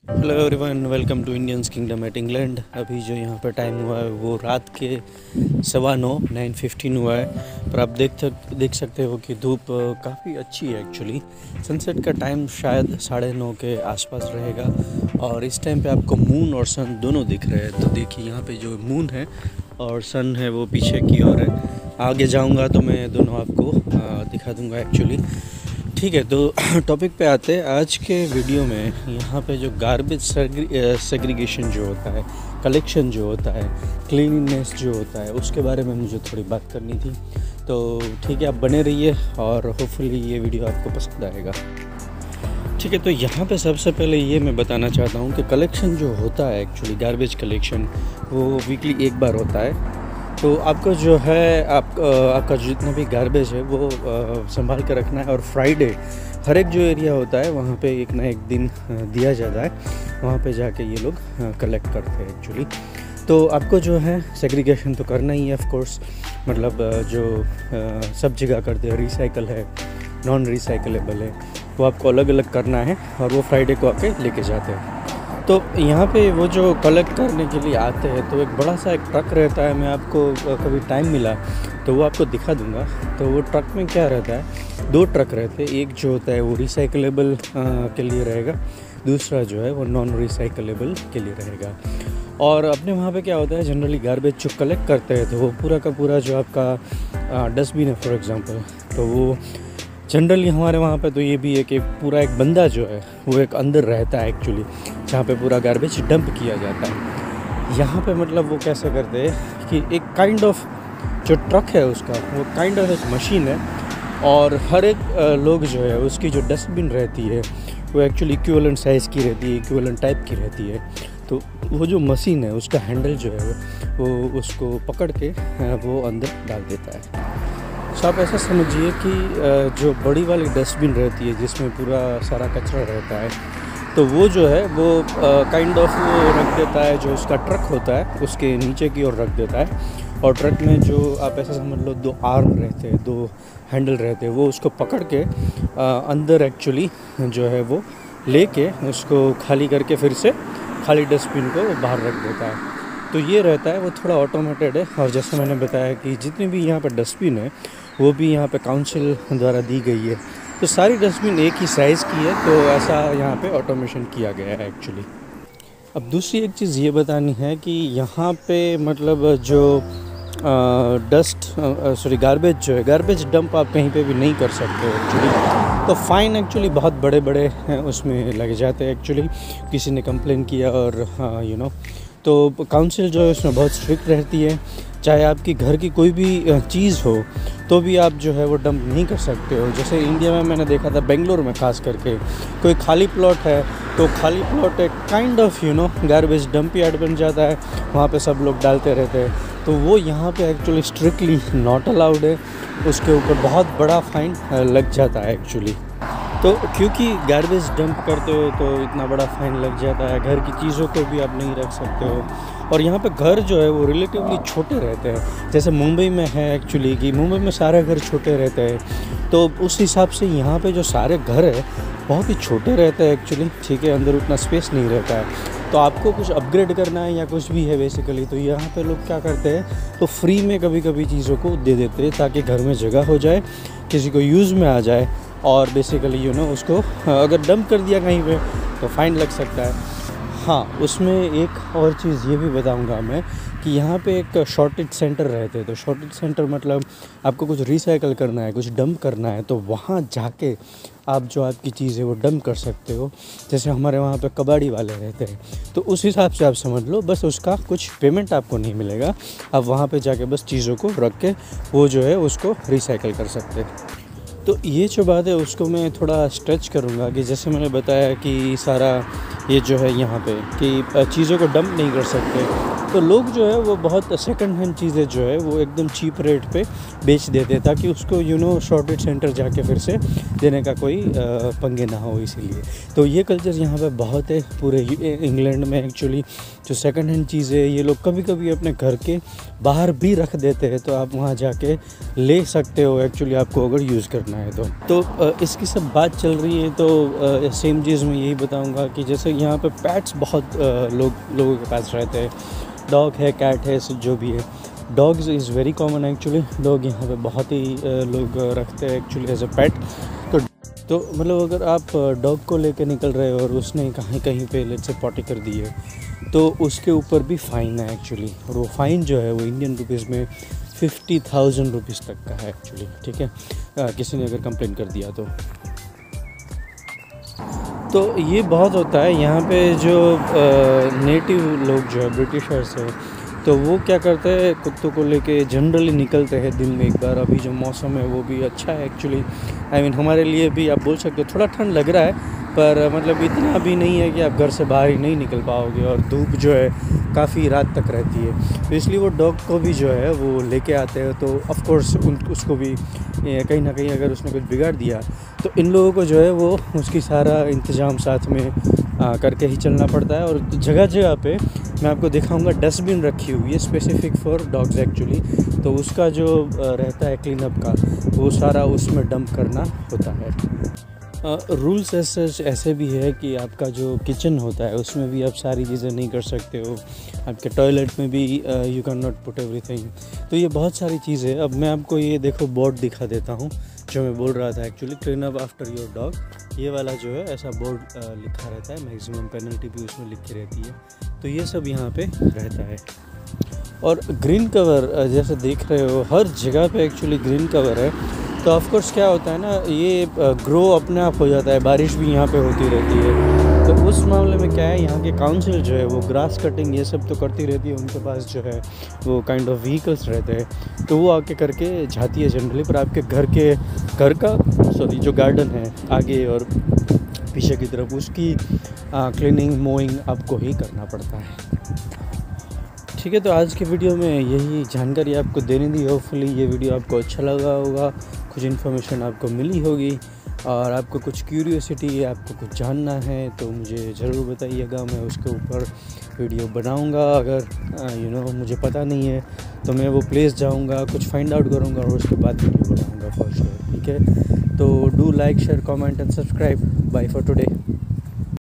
Hello everyone, welcome to Indians kingdom at England. अभी जो यहाँ पर टाइम हुआ है वो रात के 9:15 हुआ है। पर आप देख सकते हो कि धूप काफ़ी अच्छी है। एक्चुअली सनसेट का टाइम शायद 9:30 के आसपास रहेगा और इस टाइम पे आपको मून और सन दोनों दिख रहे हैं। तो देखिए यहाँ पे जो मून है और सन है वो पीछे की ओर है। आगे जाऊँगा तो मैं दोनों आपको दिखा दूँगा एक्चुअली। ठीक है, तो टॉपिक पे आते हैं। आज के वीडियो में यहाँ पे जो गार्बेज सेग्रीगेशन जो होता है, कलेक्शन जो होता है, क्लीनिनेस जो होता है, उसके बारे में मुझे थोड़ी बात करनी थी। तो ठीक है, आप बने रहिए और होपफुली ये वीडियो आपको पसंद आएगा। ठीक है, तो यहाँ पे सबसे पहले ये मैं बताना चाहता हूँ कि कलेक्शन जो होता है, एक्चुअली गार्बेज कलेक्शन वो वीकली एक बार होता है। तो आपको जो है आपका जितना भी गार्बेज है वो संभाल कर रखना है। और फ्राइडे हर एक जो एरिया होता है वहाँ पे एक ना एक दिन दिया जाता है, वहाँ पे जाके ये लोग कलेक्ट करते हैं एक्चुअली। तो आपको जो है सेग्रीगेशन तो करना ही है ऑफ कोर्स, मतलब जो सब जगह करते हैं, रिसाइकल है, नॉन रिसाइकलेबल है, वो आपको अलग अलग करना है और वो फ्राइडे को आके लेके जाते हैं। तो यहाँ पे वो जो कलेक्ट करने के लिए आते हैं तो एक बड़ा सा एक ट्रक रहता है। मैं आपको कभी टाइम मिला तो वो आपको दिखा दूँगा। तो वो ट्रक में क्या रहता है, 2 ट्रक रहते हैं। एक जो होता है वो रिसाइकलेबल के लिए रहेगा, दूसरा जो है वो नॉन रिसाइकलेबल के लिए रहेगा। और अपने वहाँ पे क्या होता है, जनरली गार्बेज जो कलेक्ट करते हैं तो वो पूरा का पूरा जो आपका डस्टबिन है फॉर एग्ज़ाम्पल, तो वो जनरली हमारे वहाँ पे तो ये भी है कि पूरा एक बंदा जो है वो एक अंदर रहता है एक्चुअली, जहाँ पे पूरा गार्बेज डंप किया जाता है। यहाँ पे मतलब वो कैसे करते हैं कि एक काइंड ऑफ जो ट्रक है उसका वो काइंड ऑफ एक मशीन है और हर एक लोग जो है उसकी जो डस्टबिन रहती है वो एक्चुअली इक्विवेलेंट साइज़ की रहती है, इक्विवेलेंट टाइप की रहती है। तो वो जो मशीन है उसका हैंडल जो है वो उसको पकड़ के वो अंदर डाल देता है। तो आप ऐसा समझिए कि जो बड़ी वाली डस्टबिन रहती है जिसमें पूरा सारा कचरा रहता है, तो वो जो है वो काइंड ऑफ वो रख देता है, जो उसका ट्रक होता है उसके नीचे की ओर रख देता है। और ट्रक में जो आप ऐसा समझ लो 2 आर्म रहते हैं, 2 हैंडल रहते हैं, वो उसको पकड़ के अंदर एक्चुअली जो है वो लेके उसको खाली करके फिर से खाली डस्टबिन को बाहर रख देता है। तो ये रहता है, वो थोड़ा ऑटोमेटेड है। और जैसे मैंने बताया कि जितनी भी यहाँ पर डस्टबिन है वो भी यहाँ पे काउंसिल द्वारा दी गई है। तो सारी डस्टबिन एक ही साइज़ की है, तो ऐसा यहाँ पे ऑटोमेशन किया गया है एक्चुअली। अब दूसरी एक चीज़ ये बतानी है कि यहाँ पे मतलब जो गार्बेज जो है, गार्बेज डंप आप कहीं पे भी नहीं कर सकते हो एक्चुअली। तो फ़ाइन एक्चुअली बहुत बड़े बड़े उसमें लगे जाते हैं एक्चुअली। किसी ने कंप्लेन किया और तो काउंसिल जो है उसमें बहुत स्ट्रिक्ट रहती है। चाहे आपकी घर की कोई भी चीज़ हो तो भी आप जो है वो डंप नहीं कर सकते हो। जैसे इंडिया में मैंने देखा था, बेंगलोर में ख़ास करके कोई खाली प्लॉट है तो खाली प्लॉट एक kind of garbage dump yard बन जाता है, वहाँ पे सब लोग डालते रहते हैं। तो वो यहाँ पे एक्चुअली स्ट्रिक्टली नॉट अलाउड है, उसके ऊपर बहुत बड़ा फ़ाइन लग जाता है एक्चुअली। तो क्योंकि गार्बेज डंप करते हो तो इतना बड़ा फ़ाइन लग जाता है, घर की चीज़ों को भी आप नहीं रख सकते हो। और यहाँ पे घर जो है वो रिलेटिवली छोटे रहते हैं, जैसे मुंबई में है एक्चुअली कि मुंबई में सारे घर छोटे रहते हैं। तो उस हिसाब से यहाँ पे जो सारे घर है बहुत ही छोटे रहते हैं एक्चुअली, ठीक है, अंदर उतना स्पेस नहीं रहता है। तो आपको कुछ अपग्रेड करना है या कुछ भी है बेसिकली, तो यहाँ पे लोग क्या करते हैं, तो फ्री में कभी कभी चीज़ों को दे देते हैं ताकि घर में जगह हो जाए, किसी को यूज़ में आ जाए। और बेसिकली उसको अगर डंप कर दिया कहीं पे तो फ़ाइन लग सकता है। हाँ, उसमें एक और चीज़ ये भी बताऊंगा मैं कि यहाँ पे एक शॉर्टेज सेंटर रहते हैं। तो शॉर्टेज सेंटर मतलब आपको कुछ रिसाइकल करना है, कुछ डंप करना है, तो वहाँ जाके आप जो आपकी चीज़ है वो डंप कर सकते हो। जैसे हमारे वहाँ पे कबाड़ी वाले रहते हैं, तो उस हिसाब से आप समझ लो, बस उसका कुछ पेमेंट आपको नहीं मिलेगा। आप वहाँ पे जाके बस चीज़ों को रख के वो जो है उसको रिसाइकल कर सकते हैं। तो ये जो बात है उसको मैं थोड़ा स्ट्रेच करूँगा कि जैसे मैंने बताया कि सारा ये जो है यहाँ पे कि चीज़ों को डंप नहीं कर सकते, तो लोग जो है वो बहुत सेकंड हैंड चीज़ें जो है वो एकदम चीप रेट पे बेच देते हैं ताकि उसको शॉर्टेज सेंटर जाके फिर से देने का कोई पंगे ना हो, इसीलिए। तो ये कल्चर यहाँ पे बहुत है पूरे इंग्लैंड में एक्चुअली। जो सेकंड हैंड चीज़ें ये लोग कभी कभी अपने घर के बाहर भी रख देते हैं, तो आप वहाँ जाके ले सकते हो एक्चुअली, आपको अगर यूज़ करना है तो इसकी सब बात चल रही है। तो सेम चीज़ मैं यही बताऊँगा कि जैसे यहाँ पे पेट्स बहुत लोगों के पास रहते हैं, डॉग है, कैट है, जो भी है। Dogs is very common actually, dog यहाँ पे बहुत ही लोग रखते हैं एक्चुअली एज अ पेट। तो मतलब अगर आप डॉग को लेकर निकल रहे हो और उसने कहीं पे लेट्स से पॉटी कर दी है, तो उसके ऊपर भी फ़ाइन है एक्चुअली, और वो फ़ाइन जो है वो इंडियन रुपीज़ में 50,000 रुपीज़ तक का है एक्चुअली, ठीक है, किसी ने अगर कंप्लेंट कर दिया तो ये बहुत होता है यहाँ पे। जो नेटिव लोग जो है ब्रिटिशर्स है, तो वो क्या करते हैं, कुत्तों को लेके जनरली निकलते हैं दिन में एक बार। अभी जो मौसम है वो भी अच्छा है एक्चुअली, आई मीन हमारे लिए भी आप बोल सकते हो थोड़ा ठंड लग रहा है, पर मतलब इतना भी नहीं है कि आप घर से बाहर ही नहीं निकल पाओगे, और धूप जो है काफ़ी रात तक रहती है। तो इसलिए वो डॉग को भी जो है वो लेके आते हैं। तो ऑफ़ कोर्स उसको भी कहीं ना कहीं अगर उसने कुछ बिगाड़ दिया, तो इन लोगों को जो है वो उसकी सारा इंतज़ाम साथ में करके ही चलना पड़ता है। और जगह जगह पे मैं आपको दिखाऊंगा डस्टबिन रखी हुई है स्पेसिफ़िक फॉर डॉग्स एक्चुअली, तो उसका जो रहता है क्लीनअप का, वो सारा उसमें डंप करना होता है। रूल्स ऐसे भी है कि आपका जो किचन होता है उसमें भी आप सारी चीज़ें नहीं कर सकते हो, आपके टॉयलेट में भी you can not put everything. तो ये बहुत सारी चीज़ें। अब मैं आपको ये देखो बोर्ड दिखा देता हूँ जो मैं बोल रहा था actually, clean up after your dog, ये वाला जो है ऐसा बोर्ड लिखा रहता है, मैक्सिमम पेनल्टी भी उसमें लिखी रहती है। तो ये सब यहाँ पे रहता है। और ग्रीन कवर जैसे देख रहे हो हर जगह पे एक्चुअली ग्रीन कवर है। तो ऑफकोर्स क्या होता है ना, ये ग्रो अपने आप हो जाता है, बारिश भी यहाँ पे होती रहती है। तो उस मामले में क्या है, यहाँ के काउंसिल जो है वो ग्रास कटिंग ये सब तो करती रहती है, उनके पास जो है वो काइंड ऑफ व्हीकल्स रहते हैं, तो वो आके करके जाती है जनरली। पर आपके घर का जो गार्डन है आगे और पीछे की तरफ, उसकी क्लीनिंग मोइंग आपको ही करना पड़ता है। ठीक है, तो आज की वीडियो में यही जानकारी आपको देनी थी। होपफुली ये वीडियो आपको अच्छा लगा होगा, कुछ इन्फॉर्मेशन आपको मिली होगी, और आपको कुछ क्यूरियोसिटी है, आपको कुछ जानना है तो मुझे ज़रूर बताइएगा, मैं उसके ऊपर वीडियो बनाऊंगा। अगर मुझे पता नहीं है तो मैं वो प्लेस जाऊंगा, कुछ फाइंड आउट करूंगा और उसके बाद वीडियो बनाऊंगा फॉर श्योर। ठीक है, तो do like, share, comment and subscribe. Bye for today.